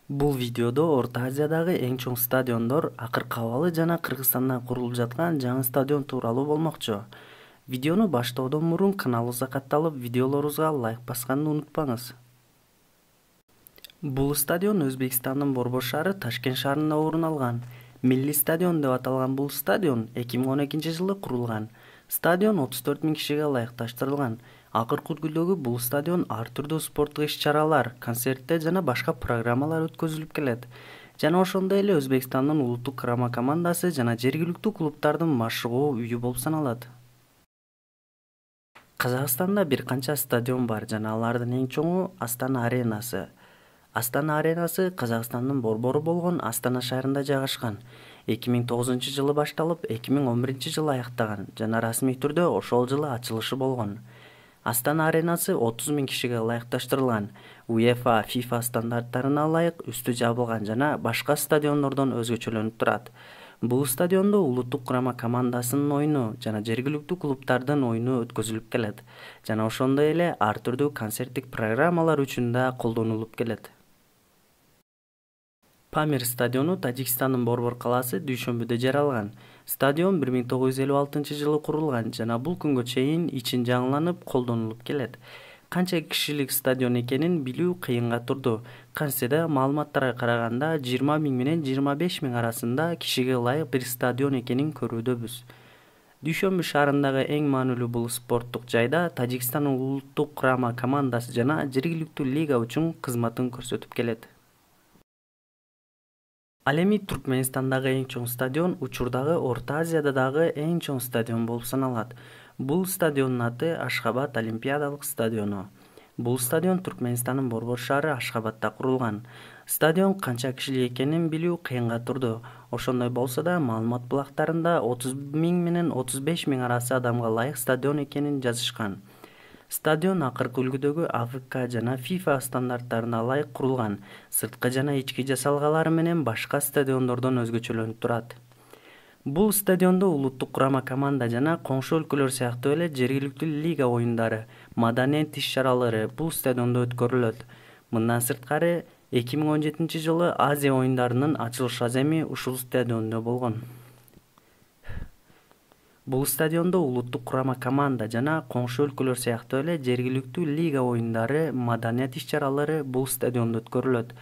Бул видеодо Орто Азиядагы эң чоң стадиондор Акыркабалы жана Кыргызстанда курулуп жаткан жаңы стадион тууралуу болмокчу. Видеону баштоодон мурун каналыбызга катталып, видеолорубузга лайк басканды унутпаңыз. Бул стадион Өзбекстандын Борбор шаары Ташкент шаарында орун алган. Милли стадион деп аталган бул стадион 2012-жылы курулган. Стадион 34 000 кишиге ылайыкташтырылган. Акыркы үлгүдөгү бул стадион ар түрдүү спорттук иш-чаралар, концерттер жана башка программалар өткөзүлүп келет. Жана ошондой эле Өзбекстандын улуттук крама командасы жана жергиликтүү клубдардын машыгуу үйү болуп саналат. Казакстанда бир канча стадион бар жана алардын эң чоңу Астана аренасы. Астана аренасы Казакстандын борбору болгон Астана шаарында жайгашкан. 2009-жылы башталып, 2011-жылы аяктаган жана расмий түрдө ошол жылы ачылышы болгон. Астана аренасы 30 000 кишиге ылайыкташтырылган. УЕФА, ФИФА стандарттарына ылайык үстү жабылган жана башка стадиондордон өзгөчөлөнүп турат. Бул стадиондо улуттук курама командасынын оюну жана жергиликтүү клубдардын оюну өткөзүлүп келет. Жана ошондой эле ар түрдүү концерттик программалар үчүн да колдонулуп келет. Памир стадиону Тажикстандын Борбор калаасы Дүйшөмбүдө жер алган. Стадион 1956-жылы курулган жана бул күнгө чейин ичин жаңыланып колдонулуп келет. Канча кишилик стадион экенин билүү кыйынга турду. Конституцияда маалыматтарга караганда 20 000 менен 25 000 арасында кишиге ылайык бир стадион экенин көрүүдөбүз. Дүйшөмбү шаарындагы эң маанилүү бул спорттук жайда Тажикстандын улуттук курама командасы жана жергиликтүү лига үчүн кызматын көрсөтүп келет. Ал эми Түркмөнстандагы эң чоң стадион учурдагы Орто Азиядагы эң чоң стадион болуп саналат. Бул стадиондун аты Ашхабад Олимпиадалык стадиону. Бул стадион Түркмөнстандын Борбор шаары Ашхабадда курулган. Стадион канча кишилик экенин билүү кыйынга турду. Ошондой болсо да маалымат булактарында 30 000 менен 35 000 арасы адамга ылайык стадион экенин жазышкан. Стадион акыркы үлгүдөгү АФК жана ФИФА стандарттарына ылайык курулган. Сырткы жана ички жасалгалары менен башка стадиондордон өзгөчөлөнүп турат. Бул стадиондо улуттук курама команда жана коңшу өлкөлөр сыяктуу эле жергиликтүү лига оюндары, маданият иш-чаралары бул стадиондо өткөрүлөт. Мындан сырткары 2017-жылы Азия оюндарынын ачылыш аземи ушул стадиондо болгон. Бул стадиондо улуттук курама команда жана коңшу өлкөлөр сыяктуу эле жергиликтүү лига оюндары, маданият иш-чаралары бул стадиондо өткөрүлөт.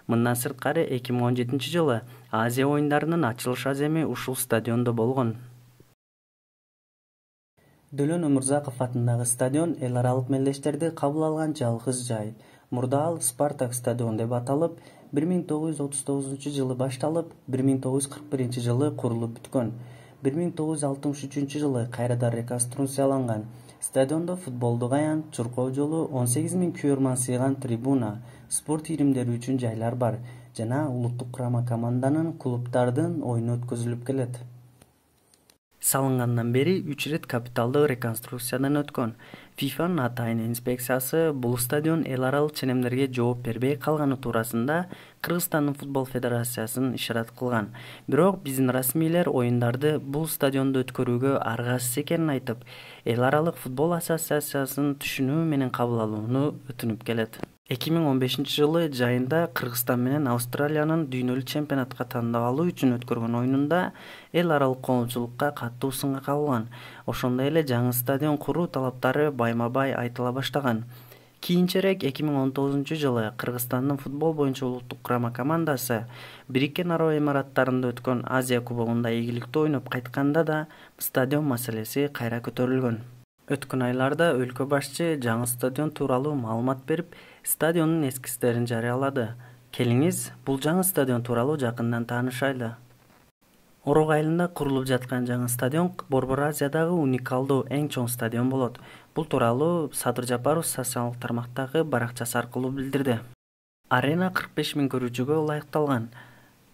Мындан сырткары 2017-жылы Азия оюндарынын ачылыш аземи ушул стадиондо болгон. Дөлөн Өмүрзаков атындагы стадион эл аралык мелдештерди кабыл алган жалгыз жай. Мурда ал Спартак стадион деп аталып, 1939-жылы башталып, 1941-жылы курулуп бүткөн. 1963-жылы кайрадан реконструкцияланган. Стадиондо футболдук аян, чуркоо жолу, 18 000 күйөрман сыйган трибуна, спорт иримдери үчүн жайлар бар жана улуттук курама команданын клубдардын оюну өткөзүлүп келет. Салынгандан бери 3 рет капиталдуу реконструкциядан өткөн. ФИФАнын атайын инспекциясы бул стадион эл аралык ченемдерге жооп бербей калганы туурасында Кыргызстандын футбол федерациясын ишарат кылган. Бирок биздин расмийлер оюндарды бул стадиондо өткөрүүгө аргасыз экенин айтып, эл аралык футбол ассоциациясынын түшүнүү менен кабыл алууну өтүнүп келет. 2015-жылы жайында Кыргызстан менен Австралиянын дүйнөлүк чемпионатка тандап алуу үчүн өткөргөн оюнунда эл аралык коомчулукка катуу сынга кабылган. Ошондой эле жаңы стадион куруу талаптары байма-бай айтыла баштаган. Кийинчерээк 2019-жылы Кыргызстандын футбол боюнча улуттук курама командасы Бириккен Араб Эмираттарында өткөн Азия кубогунда ийгиликтүү ойноп кайтканда да стадион маселеси кайра көтөрүлгөн. Өткөн айларда өлкө башчы жаңы стадион тууралуу маалымат берип, стадиондун эскизтерин жарыялады. Келиңиз, бул жаңы стадион тууралуу жакындан таанышайлы. Орок айылында курулуп жаткан жаңы стадион Борбор Азиядагы уникалдуу эң чоң стадион болот. Бул тууралуу Садыр Жапаров социалдык тармактагы баракчасы аркылуу билдирди. Арена 45 000 көрүүчүгө ылайыкталган.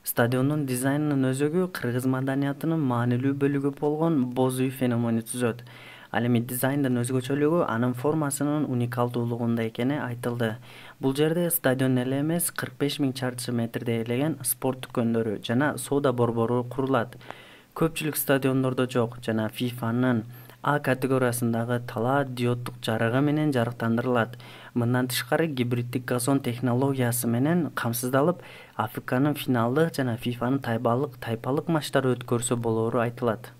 Стадиондун дизайнынын өзөгү кыргыз маданиятынын маанилүү бөлүгү болгон боз үй феномени түзөт. Ал эми дизайндын өзгөчөлүгү анын формасынын уникалдуулугунда экени айтылды. Бул жерде стадион эле эмес, 45 000 чарчы метрди ээлеген спорт дүкөндөрү жана соода борбору курулат. Көпчүлүк стадиондордо жок жана ФИФАнын А категориясындагы талаа диоддук жарыгы менен жарыктандырылат. Мындан тышкары гибриддик газон технологиясы менен камсыздалып, Африканын финалдык жана ФИФАнын тайпалык матчтары өткөрсө болоору айтылат.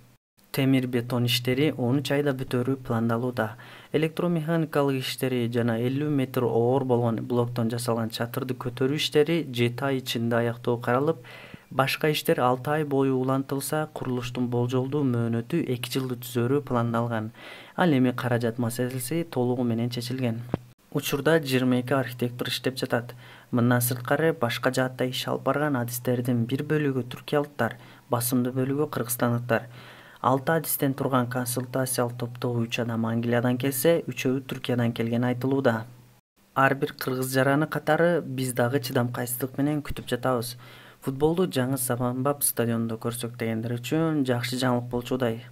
Темир бетон иштери 13 айда бүтөөрү пландалууда. Электромеханикалык иштери жана 50 метр оор болгон блоктон жасалган чатырды көтөрүү иштери 7 ай ичинде аяктоо каралып, башка иштер 6 ай бою улантылса, курулуштун болжолдуу мөөнөтү 2 жылды түзөөрү пландалган. Ал эми каражат маселеси толугу менен чечилген. Учурда 22 архитектор иштеп жатат. Мындан сырткары башка жаатта иш алып барган адистердин бир бөлүгү түркиялыктар, басымдуу бөлүгү кыргызстандыктар. 6 адистен турган консультациялык топтогу 3 адам Англиядан келсе, 3-өө Түркиядан келгени айтылууда. Ар бир кыргыз жараны катары биз дагы чыдамкайсыздык менен күтүп жатабыз. Футболду жаңы заманбап стадиондо көрсөк дегендер үчүн жакшы жаңылык болчудай.